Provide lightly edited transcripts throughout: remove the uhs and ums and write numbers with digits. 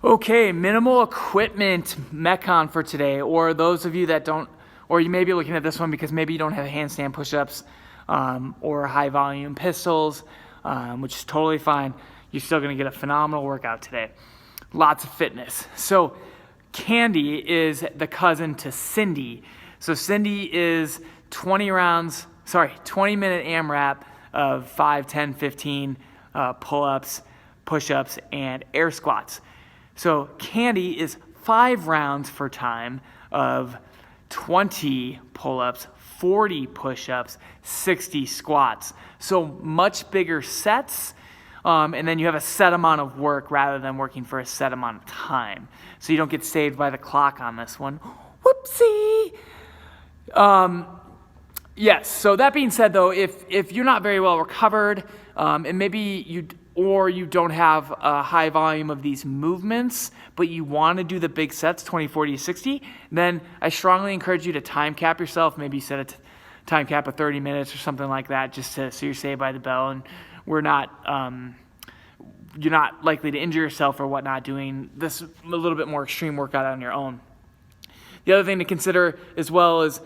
Okay, minimal equipment Metcon for today, or those of you that don't, or you may be looking at this one because maybe you don't have handstand push-ups or high volume pistols, which is totally fine. You're still gonna get a phenomenal workout today. Lots of fitness. So Candy is the cousin to Cindy. So Cindy is 20 minute AMRAP of 5, 10, 15 pull-ups, push-ups, and air squats. So Candy is 5 rounds for time of 20 pull-ups, 40 push-ups, 60 squats. So much bigger sets, and then you have a set amount of work rather than working for a set amount of time. So you don't get saved by the clock on this one. Whoopsie! Yes, so that being said though, if you're not very well recovered, and maybe you don't have a high volume of these movements, but you want to do the big sets, 20, 40, 60, then I strongly encourage you to time cap yourself. Maybe set a time cap of 30 minutes or something like that, just so you're saved by the bell, and you're not likely to injure yourself or whatnot doing this a little bit more extreme workout on your own. The other thing to consider as well is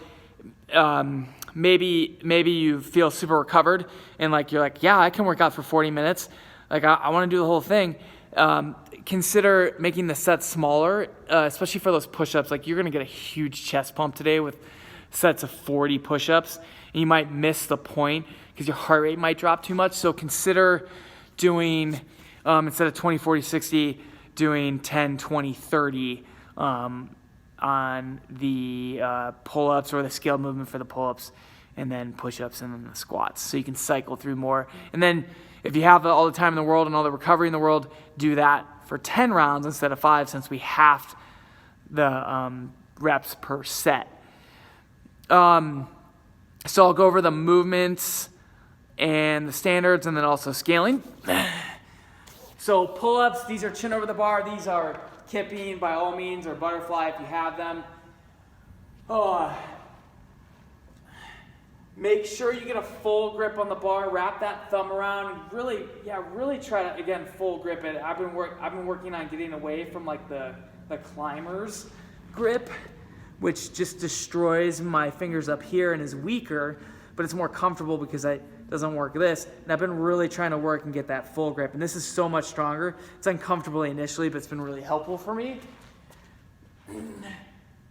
maybe you feel super recovered and you're like, yeah, I can work out for 40 minutes. I want to do the whole thing. Consider making the sets smaller, especially for those push-ups. You're going to get a huge chest pump today with sets of 40 push-ups, and you might miss the point because your heart rate might drop too much. So consider doing, instead of 20, 40, 60, doing 10, 20, 30 on the pull-ups or the scale movement for the pull-ups, and then push-ups and then the squats. So you can cycle through more. And then if you have all the time in the world and all the recovery in the world, do that for 10 rounds instead of 5, since we halved the reps per set. So I'll go over the movements and the standards and then also scaling. So pull-ups, these are chin over the bar. These are kipping by all means, or butterfly if you have them. Make sure you get a full grip on the bar. Wrap that thumb around and really try to, again, full grip it. I've been working on getting away from the climber's grip, which just destroys my fingers up here and is weaker, but it's more comfortable because it doesn't work this. And I've been really trying to work and get that full grip. And this is so much stronger. It's uncomfortable initially, but it's been really helpful for me.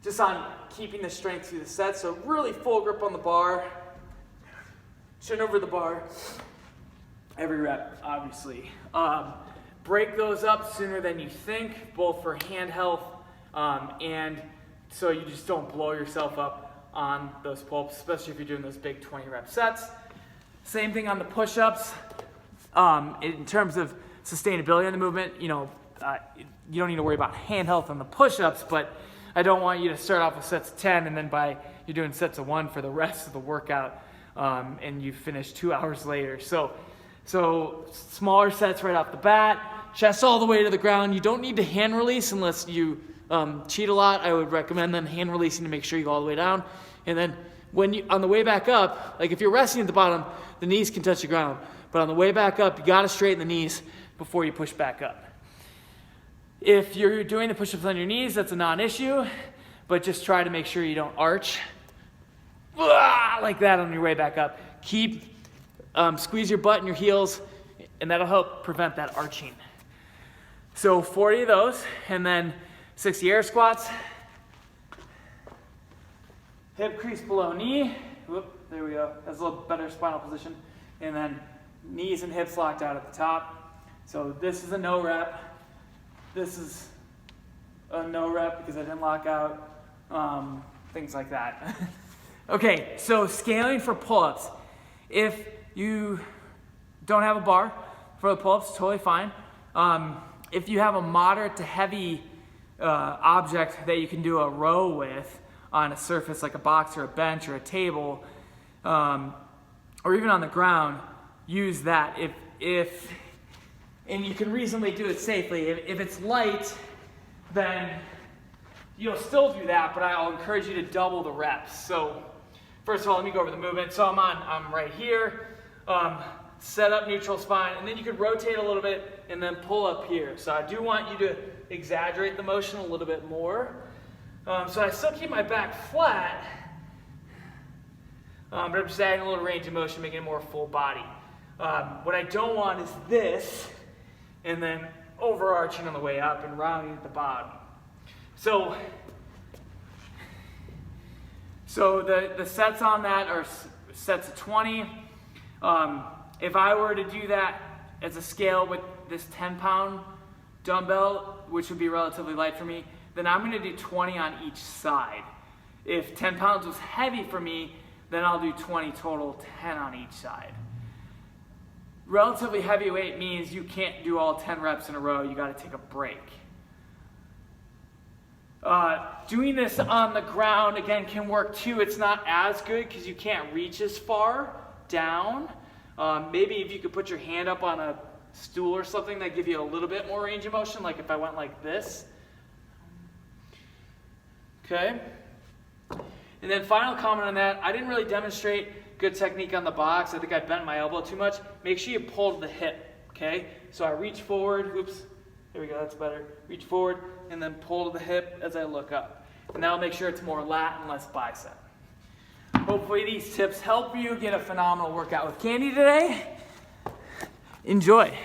Just on keeping the strength through the set. So really full grip on the bar. Chin over the bar. Every rep, obviously. Break those up sooner than you think, both for hand health and so you just don't blow yourself up on those pull-ups, especially if you're doing those big 20 rep sets. Same thing on the push-ups. In terms of sustainability in the movement, you don't need to worry about hand health on the push-ups, but I don't want you to start off with sets of 10 and then you're doing sets of 1 for the rest of the workout, and you finish 2 hours later. So smaller sets right off the bat, chest all the way to the ground. You don't need to hand release unless you cheat a lot. I would recommend then hand releasing to make sure you go all the way down. And then on the way back up, if you're resting at the bottom, the knees can touch the ground. But on the way back up, you gotta straighten the knees before you push back up. If you're doing the push-ups on your knees, that's a non-issue, but just try to make sure you don't arch like that on your way back up. Squeeze your butt and your heels, and that'll help prevent that arching. So 40 of those, and then 60 air squats. Hip crease below knee. Whoop, there we go. That's a little better spinal position. And then knees and hips locked out at the top. So this is a no rep. This is a no rep because I didn't lock out. Things like that. Okay, so scaling for pull-ups. If you don't have a bar for the pull-ups, totally fine. If you have a moderate to heavy object that you can do a row with on a surface like a box or a bench or a table, or even on the ground, use that. And you can reasonably do it safely. If it's light, then you'll still do that, but I'll encourage you to double the reps. So first of all, let me go over the movement. So I'm right here. set up neutral spine, and then you could rotate a little bit and then pull up here. So I do want you to exaggerate the motion a little bit more. So I still keep my back flat, but I'm just adding a little range of motion, making it more full body. What I don't want is this, and then overarching on the way up and rounding at the bottom. So the sets on that are sets of 20. If I were to do that as a scale with this 10-pound dumbbell, which would be relatively light for me, then I'm going to do 20 on each side. If 10 pounds was heavy for me, then I'll do 20 total, 10 on each side. Relatively heavy weight means you can't do all 10 reps in a row. You got to take a break. Doing this on the ground, again, can work too. It's not as good because you can't reach as far down. Maybe if you could put your hand up on a stool or something, that give you a little bit more range of motion, like if I went like this. Okay. And then final comment on that, I didn't really demonstrate good technique on the box. I think I bent my elbow too much. Make sure you pull to the hip, okay? So I reach forward, oops, there we go, that's better. Reach forward and then pull to the hip as I look up. And that'll make sure it's more lat and less bicep. Hopefully these tips help you get a phenomenal workout with Candy today. Enjoy.